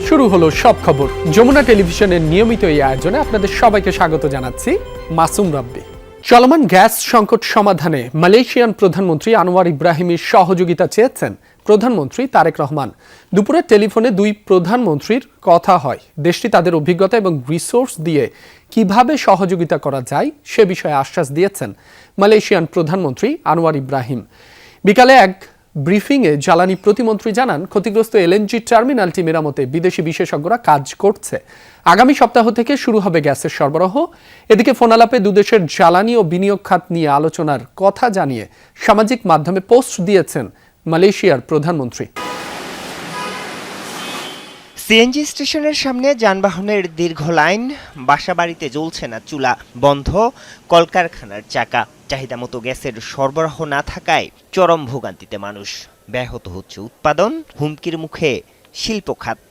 শুরু হলো সব খবর। যমুনা টেলিভিশনের নিয়মিত এই আয়োজনে আপনাদের সবাইকে স্বাগত জানাচ্ছি। মাসুম রাব্বি। চলমান গ্যাস সংকট সমাধানে মালয়েশিয়ান প্রধানমন্ত্রী আনোয়ার ইব্রাহিমের সহযোগিতা চেয়েছেন প্রধানমন্ত্রী তারেক রহমান। দুপুরে টেলিফোনে দুই প্রধানমন্ত্রীর কথা হয়। দেশটি তাদের অভিজ্ঞতা এবং রিসোর্স দিয়ে কিভাবে সহযোগিতা করা যায় সে বিষয়ে আশ্বাস দিয়েছেন মালয়েশিয়ান প্রধানমন্ত্রী আনোয়ার ইব্রাহিম। বিকালে এক ব্রিফিংয়ে জ্বালানি প্রতিমন্ত্রী জানান, ক্ষতিগ্রস্ত এলএনজি টার্মিনালটি মেরামতে বিদেশি বিশেষজ্ঞরা কাজ করছে। আগামী সপ্তাহ থেকে শুরু হবে গ্যাসের সরবরাহ। এদিকে ফোনালাপে দুদেশের জ্বালানি ও বিনিয়োগ খাত নিয়ে আলোচনার কথা জানিয়ে সামাজিক মাধ্যমে পোস্ট দিয়েছেন মালয়েশিয়ার প্রধানমন্ত্রী। সিএনজি স্টেশনের সামনে যানবাহনের দীর্ঘ লাইন, বাসাবাড়িতে জ্বলছে না চুলা, বন্ধ কলকারখানার চাকা। চাহিদা মতো গ্যাসের সরবরাহ না থাকায় চরম ভোগান্তিতে মানুষ। ব্যাহত হচ্ছে উৎপাদন, হুমকির মুখে শিল্প খাত।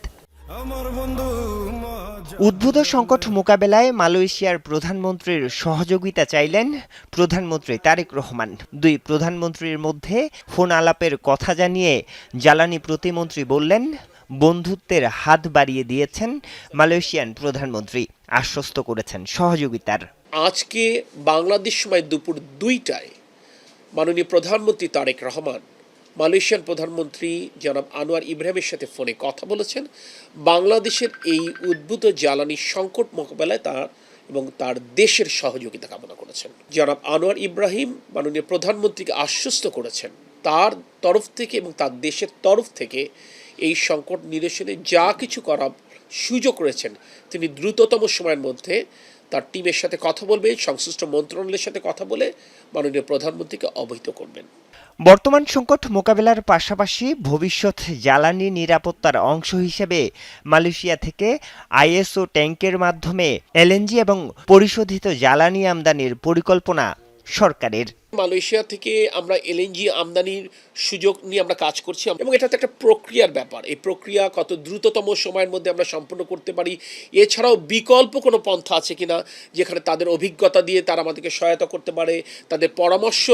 উদ্ভূত সংকট মোকাবেলায় মালয়েশিয়ার প্রধানমন্ত্রীর সহযোগিতা চাইলেন প্রধানমন্ত্রী তারেক রহমান। দুই প্রধানমন্ত্রীর মধ্যে ফোন আলাপের কথা জানিয়ে জ্বালানি প্রতিমন্ত্রী বললেন, বন্ধুত্বের হাত বাড়িয়ে দিয়েছেন মালয়েশিয়ান প্রধানমন্ত্রী, আশ্বস্ত করেছেন সহযোগিতার। আজকে বাংলাদেশ সময় দুপুর 2টায় মাননীয় প্রধানমন্ত্রী তারেক রহমান মালয়েশিয়ান প্রধানমন্ত্রী জনাব আনোয়ার ইব্রাহিমের সাথে ফোনে কথা বলেছেন। বাংলাদেশের এই উদ্ভূত জ্বালানি সংকট মোকাবেলায় তার এবং তার দেশের সহযোগিতা কামনা করেছেন। জনাব আনোয়ার ইব্রাহিম মাননীয় প্রধানমন্ত্রীকে আশ্বস্ত করেছেন তার তরফ থেকে এবং তার দেশের তরফ থেকে এই সংকট নিরসনে যা কিছু করার সুযোগ রয়েছেন তিনি দ্রুততম সময়ের মধ্যে তার টিমের সাথে কথা বলবেন, সংশ্লিষ্ট মন্ত্রণালয়ের সাথে কথা বলে মাননীয় প্রধানমন্ত্রীকে অবহিত করবেন। বর্তমান সংকট মোকাবেলার পাশাপাশি ভবিষ্যৎ জ্বালানি নিরাপত্তার অংশ হিসেবে মালয়েশিয়া থেকে আইএসও ট্যাঙ্কের মাধ্যমে এলএনজি এবং পরিশোধিত জ্বালানি আমদানির পরিকল্পনা সরকারের। মালয়েশিয়া থেকে আমরা এলএনজি আমদানির সুযোগ নিয়ে আমরা কাজ করছি এবং এটা তো একটা প্রক্রিয়ার ব্যাপার। এই প্রক্রিয়া কত দ্রুততম সময়ের মধ্যে আমরা সম্পন্ন করতে পারি, এছাড়াও বিকল্প কোনো পন্থা আছে কিনা যেখানে তাদের অভিজ্ঞতা দিয়ে তারা আমাদেরকে সহায়তা করতে পারে, তাদের পরামর্শ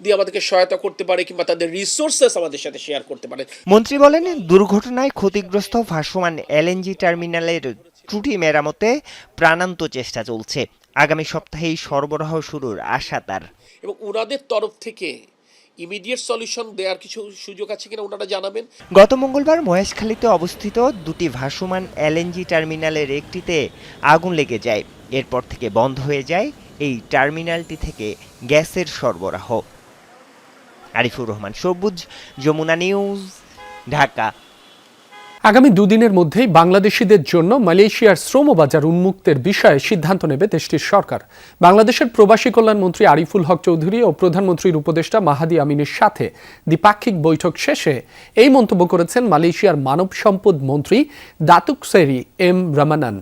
দিয়ে আমাদেরকে সহায়তা করতে পারে, কিংবা তাদের রিসোর্সেস আমাদের সাথে শেয়ার করতে পারে। মন্ত্রী বলেন, দুর্ঘটনায় ক্ষতিগ্রস্ত ভাসমান এলএনজি টার্মিনালের ত্রুটি মেরামতে প্রাণান্ত চেষ্টা চলছে। আগামী সপ্তাহেই সরবরাহ শুরুর আশা তার। এবং ওনাদের তরফ থেকে ইমিডিয়েট সলিউশন দেওয়ার কিছু সুযোগ আছে কিনা ওনারা জানাবেন। গত মঙ্গলবার মহেশখালীতে অবস্থিত দুটি ভাসমান এলএনজি টার্মিনালের একটিতে আগুন লেগে যায়। এরপর থেকে বন্ধ হয়ে যায় এই টার্মিনালটি থেকে গ্যাসের সরবরাহ। আরিফুর রহমান সবুজ, যমুনা নিউজ, ঢাকা। আগামী দুদিনের মধ্যেই বাংলাদেশিদের জন্য মালয়েশিয়ার শ্রমবাজার উন্মুক্তের বিষয়ে সিদ্ধান্ত নেবে দেশটির সরকার। বাংলাদেশের প্রবাসী কল্যাণমন্ত্রী আরিফুল হক চৌধুরী ও প্রধানমন্ত্রীর উপদেষ্টা মাহাদি আমিনের সাথে দ্বিপাক্ষিক বৈঠক শেষে এই মন্তব্য করেছেন মালয়েশিয়ার মানব সম্পদ মন্ত্রী দাতুক সেরি এম রমানান।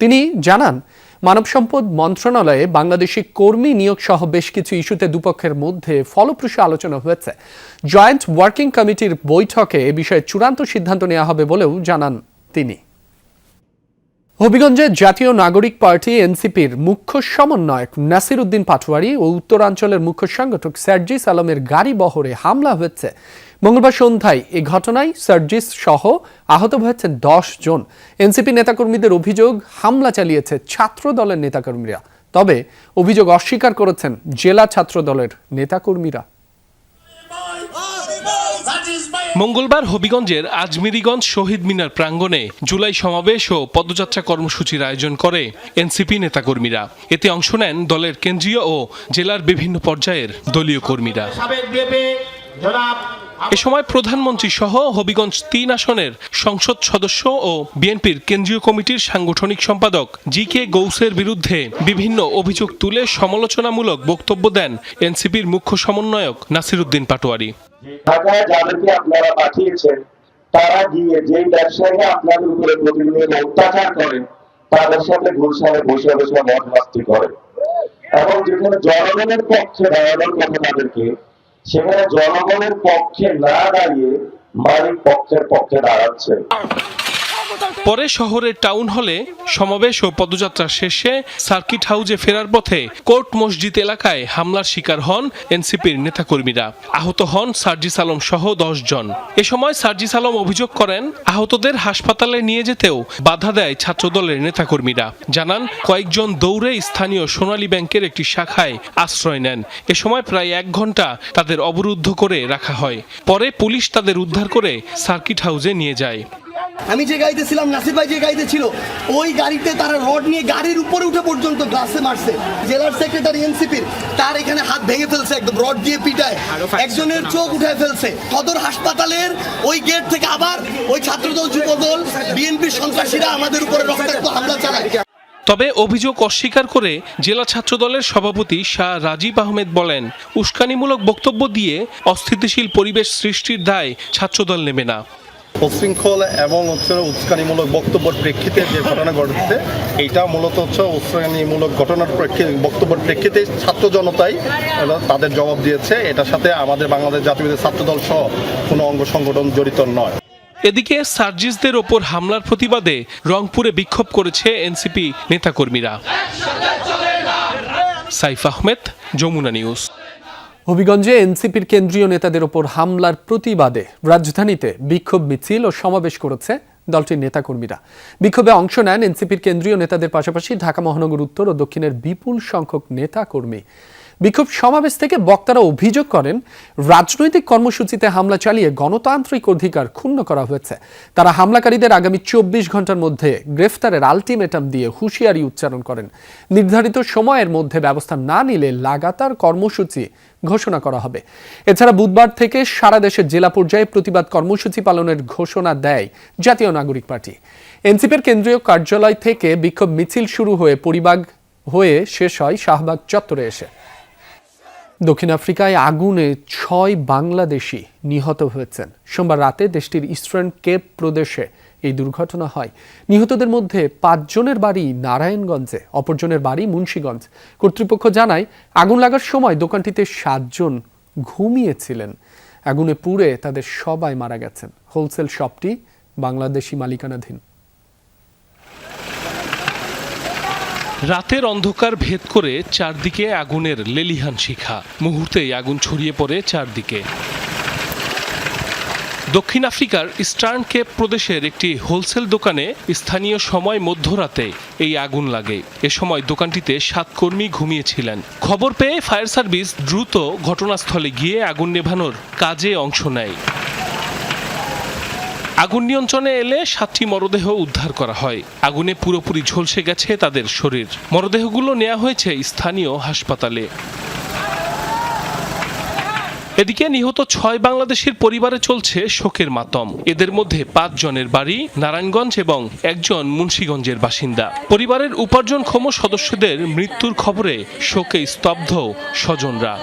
তিনি জানান, মানব সম্পদ মন্ত্রণালয়ে বাংলাদেশি কর্মী নিয়োগ সহ বেশ কিছু ইস্যুতে দুপক্ষের মধ্যে ফলপ্রসূ আলোচনা হয়েছে। জয়েন্ট ওয়ার্কিং কমিটির বৈঠকে এ বিষয়ে চূড়ান্ত সিদ্ধান্ত নেওয়া হবে বলেও জানান তিনি। হবিগঞ্জে জাতীয় নাগরিক পার্টি এনসিপির মুখ্য সমন্বয়ক নাসির উদ্দিন পাটোয়ারি ও উত্তরাঞ্চলের মুখ্য সংগঠক সার্জিস আলমের গাড়ি বহরে হামলা হয়েছে। মঙ্গলবার সন্ধ্যায় এই ঘটনায় সার্জিস সহ আহত হয়েছেন 10 জন। এনসিপি নেতাকর্মীদের অভিযোগ, হামলা চালিয়েছে ছাত্র দলের নেতাকর্মীরা। তবে অভিযোগ অস্বীকার করেছেন জেলা ছাত্র দলের নেতাকর্মীরা। মঙ্গলবার হবিগঞ্জের আজমিরিগঞ্জ শহীদ মিনার প্রাঙ্গণে জুলাই সমাবেশ ও পদযাত্রা কর্মসূচির আয়োজন করে এনসিপি নেতাকর্মীরা। এতে অংশ নেন দলের কেন্দ্রীয় ও জেলার বিভিন্ন পর্যায়ের দলীয় কর্মীরা। এ সময় প্রধানমন্ত্রী সহ হবিগঞ্জ 3 আসনের সংসদ সদস্য ও বিএনপির কেন্দ্রীয় কমিটির সাংগঠনিক সম্পাদক জি.কে. গৌসের বিরুদ্ধে বিভিন্ন অভিযোগ তুলে সমালোচনামূলক বক্তব্য দেন এনসিপির মুখ্য সমন্বয়ক নাসির উদ্দিন পাটোয়ারি। ঢাকায় যাদেরকে আপনারা পাঠিয়েছেন তারা গিয়ে যে ব্যবসায়ীরা আপনাদের উপরে প্রতিনিয়ত অত্যাচার করেন তাদের সাথে গুলশানে বসে বসে মদ মাস্তি করে, এবং যেখানে জনগণের পক্ষে দাঁড়ানোর কথা তাদেরকে, সেখানে জনগণের পক্ষে না দাঁড়িয়ে মালিক পক্ষের পক্ষে দাঁড়াচ্ছে। পরে শহরের টাউন হলে সমাবেশ ও পদযাত্রা শেষে সার্কিট হাউসে ফেরার পথে কোর্ট মসজিদ এলাকায় হামলার শিকার হন এনসিপির নেতাকর্মীরা। আহত হন সার্জিস আলম সহ 10 জন। এ সময় সার্জিস আলম অভিযোগ করেন, আহতদের হাসপাতালে নিয়ে যেতেও বাধা দেয় ছাত্রদলের নেতাকর্মীরা। জানান, কয়েকজন দৌড়ে স্থানীয় সোনালী ব্যাংকের একটি শাখায় আশ্রয় নেন। এ সময় প্রায় 1 ঘন্টা তাদের অবরুদ্ধ করে রাখা হয়। পরে পুলিশ তাদের উদ্ধার করে সার্কিট হাউসে নিয়ে যায়। আমি যে গাড়িতে ছিলাম, নাসির ভাই যে গাড়িতে ছিল, ওই গাড়িতে তারা রড নিয়ে গাড়ির উপরে উঠে পর্যন্ত গ্লাসে মারছে। জেলার সেক্রেটারি এনসিপির তার এখানে হাত ভেঙে ফেলছে, একদম রড দিয়ে পিটায়, একজনের চোখ উঠায় ফেলছে। সদর হাসপাতালের ওই গেট থেকে আবার ওই ছাত্রদল, যুবদল, বিএনপির সন্ত্রাসীরা আমাদের উপরে রক্তাক্ত হামলা চালায়। তবে অভিযোগ অস্বীকার করে জেলা ছাত্রদলের সভাপতি শাহ রাজীব আহমেদ বলেন, উস্কানিমূলক বক্তব্য দিয়ে অস্থিতিশীল পরিবেশ সৃষ্টির দায় ছাত্রদল নেবে না। উচ্ছৃঙ্খল এবং উস্কানিমূলক বক্তব্যের প্রেক্ষিতে যে ঘটনা ঘটেছে, এইটা মূলত উস্কানিমূলক ঘটনার বক্তব্যের প্রেক্ষিতে ছাত্র জনতাই তাদের জবাব দিয়েছে। এটার সাথে আমাদের বাংলাদেশ জাতীয়তাবাদী ছাত্রদল সহ কোনো অঙ্গ সংগঠন জড়িত নয়। এদিকে সার্জিসদের ওপর হামলার প্রতিবাদে রংপুরে বিক্ষোভ করেছে এনসিপি নেতাকর্মীরা। সাইফ আহমেদ, যমুনা নিউজ। হবিগঞ্জে এনসিপির কেন্দ্রীয় নেতাদের ওপর হামলার প্রতিবাদে রাজধানীতে বিক্ষোভ মিছিল ও সমাবেশ করেছে দলটির নেতাকর্মীরা। বিক্ষোভে অংশ নেন এনসিপির কেন্দ্রীয় নেতাদের পাশাপাশি ঢাকা মহানগর উত্তর ও দক্ষিণের বিপুল সংখ্যক নেতাকর্মী। বিক্ষোভ সমাবেশ থেকে বক্তারা অভিযোগ করেন, রাজনৈতিক কর্মসূচিতে হামলা চালিয়ে গণতান্ত্রিক অধিকার ক্ষুণ্ণ করা হয়েছে। তারা হামলাকারীদের আগামী 24 ঘন্টার মধ্যে গ্রেফতারের আলটিমেটাম দিয়ে হুঁশিয়ারি উচ্চারণ করেন। নির্ধারিত সময়ের মধ্যে ব্যবস্থা না নিলে লাগাতার কর্মসূচি ঘোষণা করা হবে। এছাড়া বুধবার থেকে সারা দেশে জেলা পর্যায়ে প্রতিবাদ কর্মসূচি পালনের ঘোষণা দেয় জাতীয় নাগরিক পার্টি। এনসিপির কেন্দ্রীয় কার্যালয় থেকে বিক্ষোভ মিছিল শুরু হয়ে পরিবাগ হয়ে শেষ হয় শাহবাগ চত্বরে এসে। দক্ষিণ আফ্রিকায় আগুনে 6 বাংলাদেশি নিহত হয়েছেন। সোমবার রাতে দেশটির ইস্টার্ন কেপ প্রদেশে এই দুর্ঘটনা হয়। নিহতদের মধ্যে 5 জনের বাড়ি নারায়ণগঞ্জে, অপরজনের বাড়ি মুন্সিগঞ্জ। কর্তৃপক্ষ জানায়, আগুন লাগার সময় দোকানটিতে 7 জন ঘুমিয়েছিলেন। আগুনে পুড়ে তাদের সবাই মারা গেছেন। হোলসেল শপটি বাংলাদেশি মালিকানাধীন। রাতের অন্ধকার ভেদ করে চারদিকে আগুনের লেলিহান শিখা। মুহূর্তেই আগুন ছড়িয়ে পড়ে চারদিকে। দক্ষিণ আফ্রিকার ইস্টার্ন কেপ প্রদেশের একটি হোলসেল দোকানে স্থানীয় সময় মধ্যরাতে এই আগুন লাগে। এ সময় দোকানটিতে 7 কর্মী ঘুমিয়েছিলেন। খবর পেয়ে ফায়ার সার্ভিস দ্রুত ঘটনাস্থলে গিয়ে আগুন নেভানোর কাজে অংশ নেয়। আগুন নিয়ন্ত্রণে এলে 7টি মরদেহ উদ্ধার করা হয়। আগুনে পুরোপুরি ঝলসে গেছে তাদের শরীর। মরদেহগুলো নেওয়া হয়েছে স্থানীয় হাসপাতালে। এদিকে নিহত 6 বাংলাদেশের পরিবারে চলছে শোকের মাতম। এদের মধ্যে 5 জনের বাড়ি নারায়ণগঞ্জ এবং 1 জন মুন্সিগঞ্জের বাসিন্দা। পরিবারের উপার্জনক্ষম সদস্যদের মৃত্যুর খবরে শোকে স্তব্ধ স্বজনরা।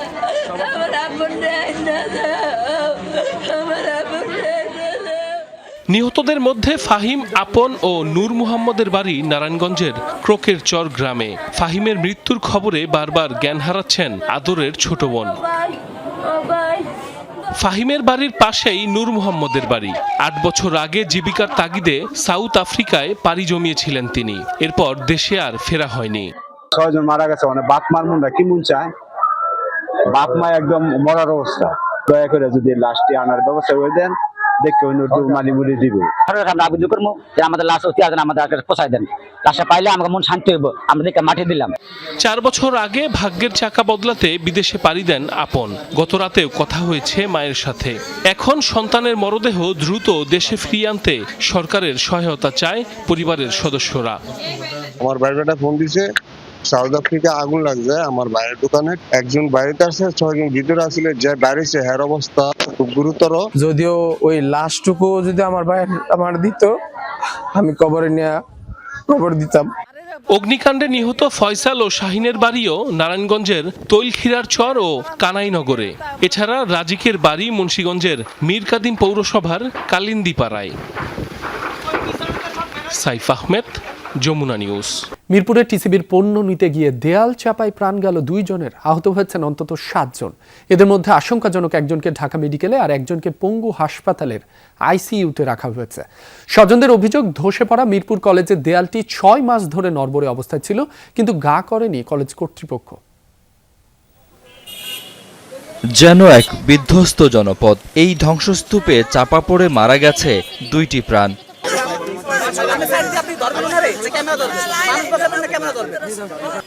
নিহতদের মধ্যে ফাহিম আপন ও নূর মুহাম্মদের বাড়ি নারায়ণগঞ্জের ক্রোকের চর গ্রামে। ফাহিমের মৃত্যুর খবরে বারবার জ্ঞান হারাচ্ছেন আদরের ছোট বোন। ফাহিমের বাড়ির পাশেই নূর মুহাম্মদের বাড়ি। 8 বছর আগে জীবিকার তাগিদে সাউথ আফ্রিকায় পাড়ি জমিয়েছিলেন তিনি। এরপর দেশে আর ফেরা হয়নি। 6 জন মারা গেছে। মানে বাপ মার মনটা কি মন চায়, বাপ মা একদম মরার অবস্থা। দয়া করে যদি লাশটি আনার ব্যবস্থা করে দেন, দেখে মালিমুড়ি দিব। আমরা আবেদন করবো যে আমাদের লাশ অতি আছেন, আমাদের পোষায় দেন। লাশটা পাইলে আমাকে মন শান্তি হইব, আমরা দেখে মাটি দিলাম। 4 বছর আগে ভাগ্যের চাকা বদলাতে বিদেশে পাড়ি দেন আপন। গত রাতেও কথা হয়েছে মায়ের সাথে। এখন সন্তানের মরদেহ দ্রুত দেশে ফিরিয়ে আনতে সরকারের সহায়তা চায় পরিবারের সদস্যরা। আমার বাইরেটা ফোন দিছে, সাউথ আফ্রিকা আগুন লাগছে আমার বাইরের দোকানে। একজন বাইরেতে আছে, 6 জন ভিতরে আসলে, যে বাইরেছে হের অবস্থা খুব গুরুতর। যদিও ওই লাশটুকু যদি আমার দিত, আমি কবরে নিয়ে কবর দিতাম। অগ্নিকাণ্ডে নিহত ফয়সাল ও শাহিনের বাড়িও নারায়ণগঞ্জের তৈলখিরার চর ও কানাইনগরে। এছাড়া রাজিকের বাড়ি মুন্সিগঞ্জের মীরকাদিম পৌরসভার কালিন্দিপাড়ায়। সাইফ আহমেদ, যমুনা নিউজ। মিরপুরে টিসিবির পণ্য নিতে গিয়ে দেয়াল চাপায় প্রাণ গেল 2 জনের, আহত হয়েছেন অন্তত 7 জন। এদের মধ্যে আশঙ্কাজনক একজনকে ঢাকা মেডিকেলে আর একজনকে পঙ্গু হাসপাতালের আইসিইউতে রাখা হয়েছে। স্বজনদের অভিযোগ, ধসে পড়া মিরপুর কলেজের দেয়ালটি 6 মাস ধরে নড়বড়ে অবস্থায় ছিল, কিন্তু গা করেনি কলেজ কর্তৃপক্ষ। যেন এক বিধ্বস্ত জনপদ। এই ধ্বংসস্তূপে চাপা পড়ে মারা গেছে 2টি প্রাণ।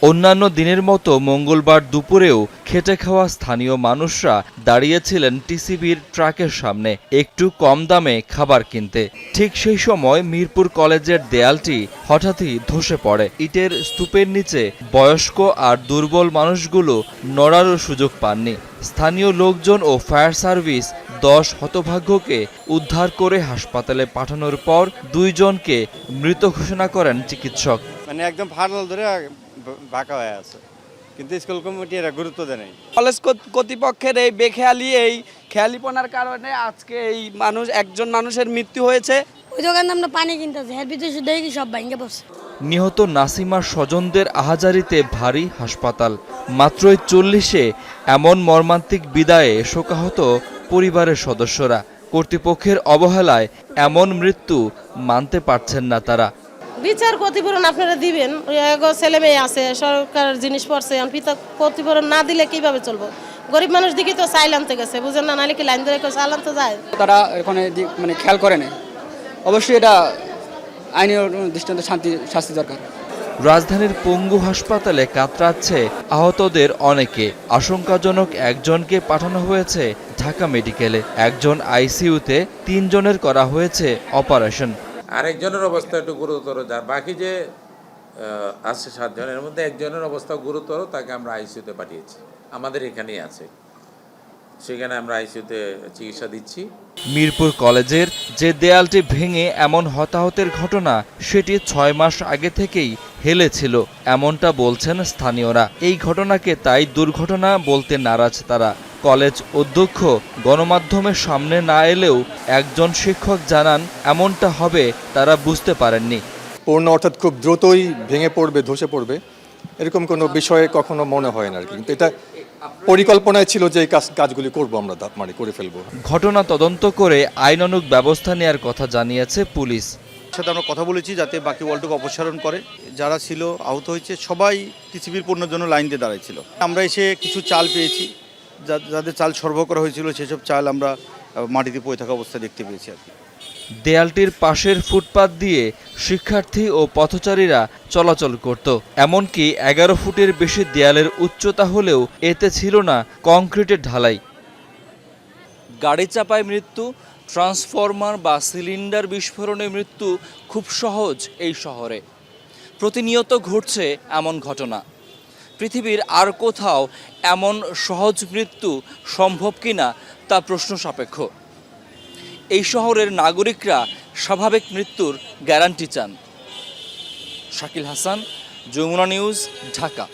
অন্যান্য দিনের মতো মঙ্গলবার দুপুরেও খেটে খাওয়া স্থানীয় মানুষরা দাঁড়িয়েছিলেন টিসিবির ট্রাকের সামনে একটু কম দামে খাবার কিনতে। ঠিক সেই সময় মিরপুর কলেজের দেয়ালটি হঠাৎই ধসে পড়ে। ইটের স্তূপের নিচে বয়স্ক আর দুর্বল মানুষগুলো নড়ারও সুযোগ পাননি। স্থানীয় লোকজন ও ফায়ার সার্ভিস 10 হতভাগ্যকে উদ্ধার করে হাসপাতালে পাঠানোর পর 2 জনকে মৃত ঘোষণা করেন চিকিৎসক। মানে একদম ফাটল ধরে বাঁকা হয়ে আছে, কিন্তু স্কুল কমিটি এরা গুরুত্ব দেয় নাই। কলেজ কর্তৃপক্ষের এই খেয়ালিপনার কারণে আজকে এই একজন মানুষের মৃত্যু হয়েছে। ওই দোকানে আমরা পানি কিনতেছি, এর ভিতরে শুধু দেখি সব ভেঙে পড়ছে। নিহত নাসিমার স্বজনদের আহাজারিতে ভারী হাসপাতাল। মাত্রই 40-এ এমন মর্মান্তিক বিদায়ে শোকাহত পরিবারের সদস্যরা। কর্তৃপক্ষের অবহেলায় এমন মৃত্যু মানতে পারছেন না তারা। বিচার ক্ষতিপূরণ আপনারা দিবেন, ছেলে মেয়ে আছে, সরকার জিনিস পড়ছে, ক্ষতিপূরণ না দিলে কিভাবে চলবো? গরিব মানুষ দিকে তো চাইল আনতে গেছে, বুঝেন না, নাহলে কি লাইন ধরে চাল আনতে যায়? তারা এখানে মানে খেয়াল করে না। অবশ্যই এটা আইনের দৃষ্টান্ত শাস্তি দরকার। রাজধানীর পঙ্গু হাসপাতালে কাতরাচ্ছে আহতদের অনেকে। আশঙ্কাজনক একজনকে পাঠানো হয়েছে ঢাকা মেডিকেলে, একজন আইসিইউতে, 3 জনের করা হয়েছে অপারেশন। আরেকজনের অবস্থা একটু গুরুতর, যার বাকি যে আছে 7 জনের মধ্যে একজনের অবস্থা গুরুতর, তাকে আমরা আইসিইউতে পাঠিয়েছি। আমাদের এখানেই আছে, সেখানে আমরা আইসিইউতে চিকিৎসা দিচ্ছি। মিরপুর কলেজের যে দেয়ালটি ভেঙে এমন হতাহতের ঘটনা, সেটি 6 মাস আগে থেকেই হেলেছিল, এমনটা বলছেন স্থানীয়রা। এই ঘটনাকে তাই দুর্ঘটনা বলতে নারাজ তারা। কলেজ অধ্যক্ষ গণমাধ্যমের সামনে না এলেও একজন শিক্ষক জানান, এমনটা হবে তারা বুঝতে পারেননি। পূর্ণ অর্থাৎ খুব দ্রুতই ভেঙে পড়বে, ধসে পড়বে, এরকম কোনো বিষয়ে কখনো মনে হয় না আর কি। কিন্তু এটা পরিকল্পনায় ছিল যে এই কাজগুলি করবো, আমরা করে ফেলবো। ঘটনা তদন্ত করে আইনানুগ ব্যবস্থা নেওয়ার কথা জানিয়েছে পুলিশ। সাথে আমরা কথা বলেছি যাতে বাকি ওয়ালটুকু অপসারণ করে। যারা ছিল আহত হয়েছে সবাই টিসিবির পণ্যের জন্য লাইন দিয়ে দাঁড়িয়েছিল। আমরা এসে কিছু চাল পেয়েছি, যাদের চাল সরবরাহ করা হয়েছিল সেসব চাল আমরা মাটিতে পড়ে থাকা অবস্থায় দেখতে পেয়েছি আর কি। দেয়ালটির পাশের ফুটপাত দিয়ে শিক্ষার্থী ও পথচারীরা চলাচল করত। এমনকি 11 ফুটের বেশি দেয়ালের উচ্চতা হলেও এতে ছিল না কংক্রিটের ঢালাই। গাড়ি চাপায় মৃত্যু, ট্রান্সফরমার বা সিলিন্ডার বিস্ফোরণে মৃত্যু খুব সহজ এই শহরে। প্রতিনিয়ত ঘটছে এমন ঘটনা। পৃথিবীর আর কোথাও এমন সহজ মৃত্যু সম্ভব কিনা তা প্রশ্ন সাপেক্ষ। এই শহরের নাগরিকরা স্বাভাবিক মৃত্যুর গ্যারান্টি চান। শাকিল হাসান, যমুনা নিউজ, ঢাকা।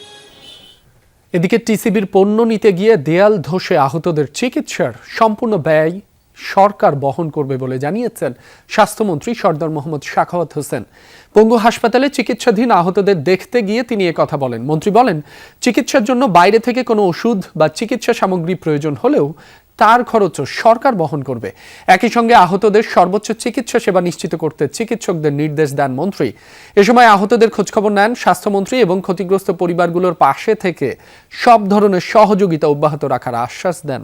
এদিকে টিসিবির পণ্য নিতে গিয়ে দেয়াল ধসে আহতদের চিকিৎসার সম্পূর্ণ ব্যয় সরকার বহন করবে বলে জানিয়েছেন স্বাস্থ্যমন্ত্রী সরদার মোহাম্মদ সাখাওয়াত হোসেন। পঙ্গু হাসপাতালে চিকিৎসাধীন আহতদের দেখতে গিয়ে তিনি কথা বলেন। মন্ত্রী বলেন, চিকিৎসার জন্য বাইরে থেকে কোনো ওষুধ বা চিকিৎসা সামগ্রী প্রয়োজন হলেও তার খরচও সরকার বহন করবে। একই সঙ্গে আহতদের সর্বোচ্চ চিকিৎসা সেবা নিশ্চিত করতে চিকিৎসকদের নির্দেশ দেন মন্ত্রী। এ সময় আহতদের খোঁজখবর নেন স্বাস্থ্যমন্ত্রী এবং ক্ষতিগ্রস্ত পরিবারগুলোর পাশে থেকে সব ধরনের সহযোগিতা অব্যাহত রাখার আশ্বাস দেন।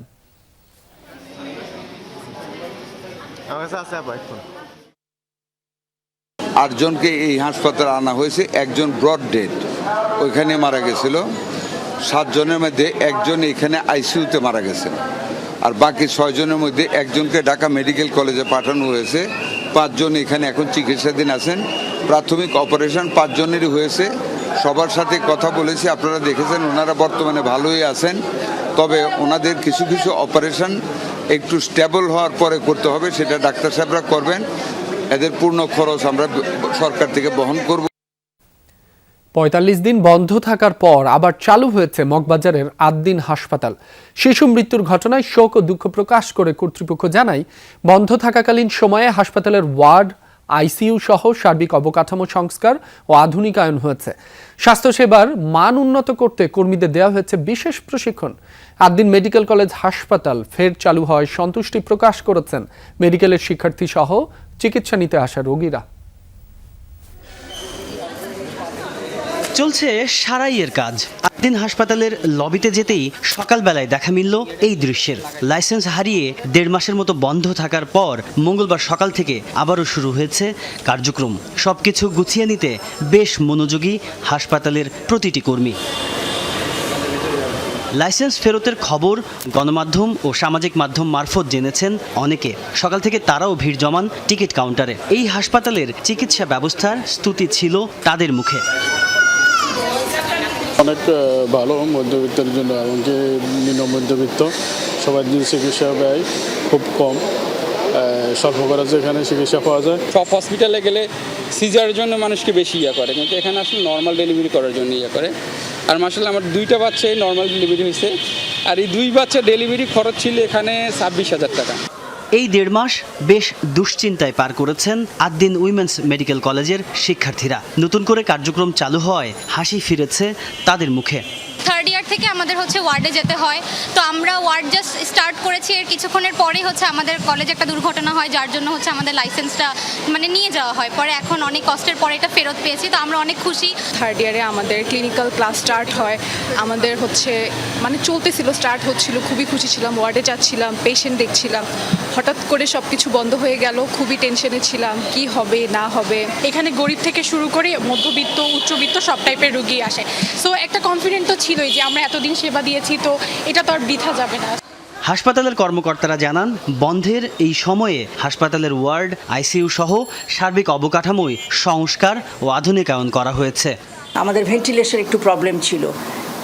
8 জনকে এই হাসপাতালে আনা হয়েছে, একজন ব্রড ডেড ওইখানে মারা গেছিল। 7 জনের মধ্যে একজন এখানে আইসিইউতে মারা গেছে, আর বাকি 6 জনের মধ্যে একজনকে ঢাকা মেডিকেল কলেজে পাঠানো হয়েছে। 5 জন এখানে এখন চিকিৎসাধীন আছেন। প্রাথমিক অপারেশন 5 জনেরই হয়েছে। সবার সাথে কথা বলেছি, আপনারা দেখেছেন ওনারা বর্তমানে ভালোই আছেন। তবে ওনাদের কিছু কিছু অপারেশন একটু স্টেবল হওয়ার পরে করতে হবে, সেটা ডাক্তার সাহেবরা করবেন। এদের পূর্ণ খরচ আমরা সরকার থেকে বহন করব। 45 দিন বন্ধ থাকার পর আবার চালু হয়েছে মগবাজারের আদ্দিন হাসপাতাল। শিশু মৃত্যুর ঘটনায় শোক ও দুঃখ প্রকাশ করে কর্তৃপক্ষ জানায়, বন্ধ থাকাকালীন সময়ে হাসপাতালের ওয়ার্ড আইসিইউ সহ সার্বিক অবকাঠামো সংস্কার ও আধুনিকায়ন হয়েছে। স্বাস্থ্যসেবার মান উন্নত করতে কর্মীদের দেওয়া হয়েছে বিশেষ প্রশিক্ষণ। আদ্দিন মেডিকেল কলেজ হাসপাতাল ফের চালু হওয়ায় সন্তুষ্টি প্রকাশ করেছেন মেডিকেলের শিক্ষার্থী সহ চিকিৎসা নিতে আসা রোগীরা। চলছে সারাইয়ের কাজ। আদ্দিন হাসপাতালের লবিতে যেতেই সকালবেলায় দেখা মিলল এই দৃশ্যের। লাইসেন্স হারিয়ে 1.5 মাসের মতো বন্ধ থাকার পর মঙ্গলবার সকাল থেকে আবারও শুরু হয়েছে কার্যক্রম। সবকিছু গুছিয়ে নিতে বেশ মনোযোগী হাসপাতালের প্রতিটি কর্মী। লাইসেন্স ফেরতের খবর গণমাধ্যম ও সামাজিক মাধ্যম মারফত জেনেছেন অনেকে। সকাল থেকে তারাও ভিড় জমান টিকিট কাউন্টারে। এই হাসপাতালের চিকিৎসা ব্যবস্থার স্তুতি ছিল তাদের মুখে। অনেক ভালো মধ্যবিত্তের জন্য, এমনকি নিম্ন মধ্যবিত্ত সবার চিকিৎসা ব্যয় খুব কম, স্বল্প খরচে এখানে চিকিৎসা পাওয়া যায়। সব হসপিটালে গেলে সিজারের জন্য মানুষকে বেশি করে, কিন্তু এখানে আসলে নর্মাল ডেলিভারি করার জন্য করে। আর মাশাআল্লাহ আমার 2টা বাচ্চাই নর্মাল ডেলিভারি হয়েছে, আর এই 2 বাচ্চা ডেলিভারি খরচ ছিল এখানে 26,000 টাকা। এই 1.5 মাস বেশ দুশ্চিন্তায় পার করেছেন আদ্দিন উইমেন্স মেডিকেল কলেজের শিক্ষার্থীরা। নতুন করে কার্যক্রম চালু হওয়ায় হাসি ফিরেছে তাদের মুখে। থার্ড ইয়ার থেকে আমাদের ওয়ার্ডে যেতে হয়, তো আমরা ওয়ার্ড জাস্ট স্টার্ট করেছি। এর কিছুক্ষণের পরেই আমাদের কলেজে একটা দুর্ঘটনা হয়, যার জন্য আমাদের লাইসেন্সটা নিয়ে যাওয়া হয়। পরে এখন অনেক কষ্টের পরে এটা ফেরত পেয়েছি, তো আমরা অনেক খুশি। থার্ড ইয়ারে আমাদের ক্লিনিক্যাল ক্লাস স্টার্ট হয়, আমাদের চলতেছিল, স্টার্ট হচ্ছিল, খুবই খুশি ছিলাম। ওয়ার্ডে যাচ্ছিলাম, পেশেন্ট দেখছিলাম, হঠাৎ করে সব কিছু বন্ধ হয়ে গেল। খুবই টেনশনে ছিলাম, কি হবে না হবে। এখানে গরিব থেকে শুরু করে মধ্যবিত্ত, উচ্চবিত্ত সব টাইপের রোগী আসে। সো একটা কনফিডেন্ট তো ছিলই যে আমরা এতদিন সেবা দিয়েছি, তো এটা তো আর বৃথা যাবে না। হাসপাতালের কর্মকর্তারা জানান, বন্ধের এই সময়ে হাসপাতালের ওয়ার্ড, আইসিইউ সহ সার্বিক অবকাঠামোয় সংস্কার ও আধুনিকায়ন করা হয়েছে। আমাদের ভেন্টিলেশন একটু প্রবলেম ছিল,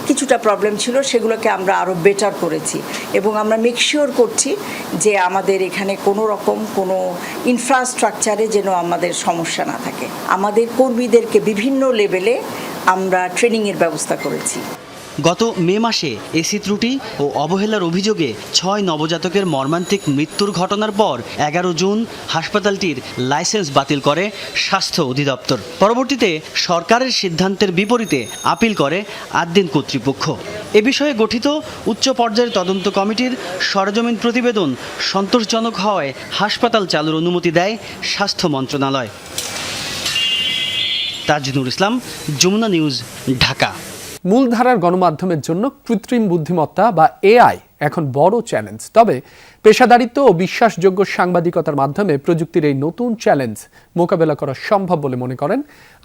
কিছুটা প্রবলেম ছিল, সেগুলোকে আমরা আরও বেটার করেছি এবং আমরা মেক শিওর করছি যে আমাদের এখানে কোনো রকম কোনো ইনফ্রাস্ট্রাকচারে যেন আমাদের সমস্যা না থাকে। আমাদের কর্মীদেরকে বিভিন্ন লেভেলে আমরা ট্রেনিংয়ের ব্যবস্থা করেছি। গত মে মাসে এসি ত্রুটি ও অবহেলার অভিযোগে 6 নবজাতকের মর্মান্তিক মৃত্যুর ঘটনার পর 11 জুন হাসপাতালটির লাইসেন্স বাতিল করে স্বাস্থ্য অধিদপ্তর। পরবর্তীতে সরকারের সিদ্ধান্তের বিপরীতে আপিল করে আদ্দিন কর্তৃপক্ষ। এ বিষয়ে গঠিত উচ্চ পর্যায়ের তদন্ত কমিটির সরেজমিন প্রতিবেদন সন্তোষজনক হওয়ায় হাসপাতাল চালুর অনুমতি দেয় স্বাস্থ্য মন্ত্রণালয়। তাজনুর ইসলাম, যমুনা নিউজ, ঢাকা। মূলধারার গণমাধ্যমের জন্য কৃত্রিম বুদ্ধিমত্তা বা এআই এখন বড় চ্যালেঞ্জ। তবে পেশাদারিত্ব ও বিশ্বাসযোগ্য সাংবাদিকতার মাধ্যমে প্রযুক্তির এই নতুন চ্যালেঞ্জ মোকাবেলা করা সম্ভব বলে মনে করেন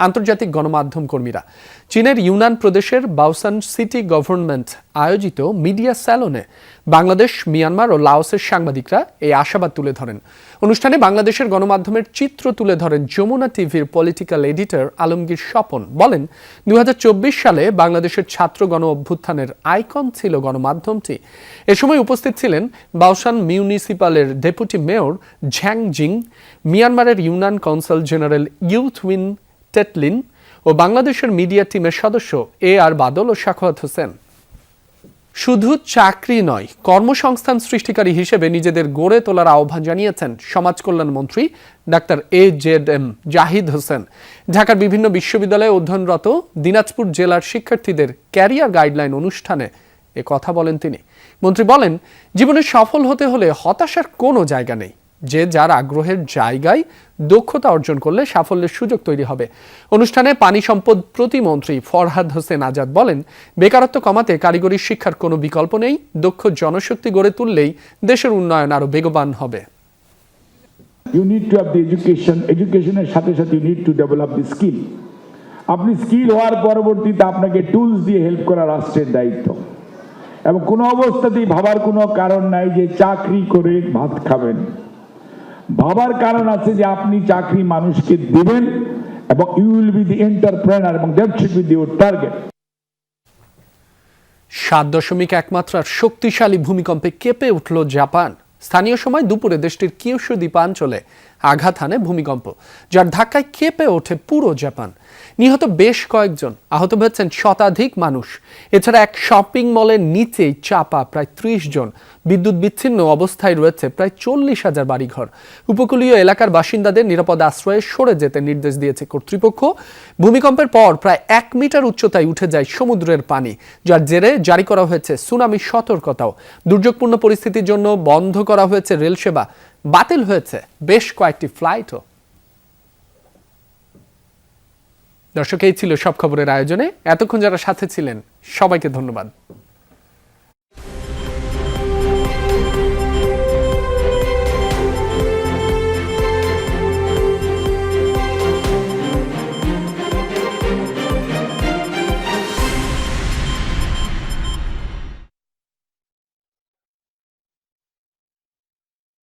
আন্তর্জাতিক গণমাধ্যম কর্মীরা। চীনের ইউনান প্রদেশের বাওসান সিটি গভর্নমেন্ট আয়োজিত মিডিয়া স্যালনে বাংলাদেশ, মিয়ানমার ও লাওসের সাংবাদিকরা এই আশাবাদ তুলে ধরেন। অনুষ্ঠানে বাংলাদেশের গণমাধ্যমের চিত্র তুলে ধরেন যমুনা টিভির পলিটিক্যাল এডিটর আলমগীর স্বপন। বলেন, 2024 সালে বাংলাদেশের ছাত্র গণ অভ্যুত্থানের আইকন ছিল গণমাধ্যমটি। এ সময় উপস্থিত ছিলেন বাওসান মিউনিসিপালের ডেপুটি মেয়র ঝ্যাং জিং, মিয়ানমারের ইউনান কনসাল জেনারেল ইউথ উইন টেটলিন ও বাংলাদেশের মিডিয়া টিমের সদস্য আর বাদল ও সাখাওয়াত হোসেন। শুধু চাকরি নয়, কর্মসংস্থান সৃষ্টিকারী হিসেবে নিজেদের গড়ে তোলার আহ্বান জানিয়েছেন সমাজ কল্যাণ মন্ত্রী ডাক্তার AJM জাহিদ হোসেন। ঢাকার বিভিন্ন বিশ্ববিদ্যালয়ে অধ্যয়নরত দিনাজপুর জেলার শিক্ষার্থীদের ক্যারিয়ার গাইডলাইন অনুষ্ঠানে এ কথা বলেন তিনি। মন্ত্রী বলেন, জীবনে সফল হতে হলে হতাশার কোনো জায়গা নেই। যে যার আগ্রহের জায়গায় দক্ষতা অর্জন করলে সাফল্যের সুযোগ তৈরি হবে। অনুষ্ঠানে পানি সম্পদ প্রতিমন্ত্রী ফরহাদ হোসেন আজাদ বলেন, বেকারত্ব কমাতে কারিগরি শিক্ষার কোনো বিকল্প নেই। দক্ষ জনশক্তি গড়ে তুললেই দেশের উন্নয়ন আরো বেগবান হবে। You need to have the education. এডুকেশনের সাথে সাথে you need to develop the skill. আপনি স্কিল হওয়ার পরবর্তীতে আপনাকে টুলস দিয়ে হেল্প করা রাষ্ট্রের দায়িত্ব। এবং কোনো অবস্থাতেই ভাবার কোনো কারণ নাই যে চাকরি করে ভাত খাবেন। ভাবার কারণ আছে যে আপনি চাকরি মানুষকে দিবেন এবং you will be the entrepreneur এবং that should be your target. 7.1 মাত্রার শক্তিশালী ভূমিকম্পে কেঁপে উঠল জাপান। স্থানীয় সময় দুপুরে দেশটির কিয়োশু দ্বীপাঞ্চলে আঘাত হানে ভূমিকম্প, যার ধাক্কায় কেঁপে ওঠে পুরো জাপান। নিহত বেশ কয়েকজন, আহত হয়েছেন শতাধিক মানুষ। এছাড়া এক শপিং মলের নিচেই চাপা প্রায় 30 জন। বিদ্যুৎ বিচ্ছিন্ন অবস্থায় রয়েছে প্রায় 40,000 বাড়িঘর। উপকূলীয় এলাকার বাসিন্দাদের নিরাপদ আশ্রয়ে সরে যেতে নির্দেশ দিয়েছে কর্তৃপক্ষ। ভূমিকম্পের পর প্রায় 1 মিটার উচ্চতায় উঠে যায় সমুদ্রের পানি, যার জেরে জারি করা হয়েছে সুনামি সতর্কতাও। দুর্যোগপূর্ণ পরিস্থিতির জন্য বন্ধ করা হয়েছে রেল সেবা, বাতিল হয়েছে বেশ কয়েকটি ফ্লাইটও। দর্শক, এই ছিল সব খবরের আয়োজনে। এতক্ষণ যারা সাথে ছিলেন সবাইকে ধন্যবাদ।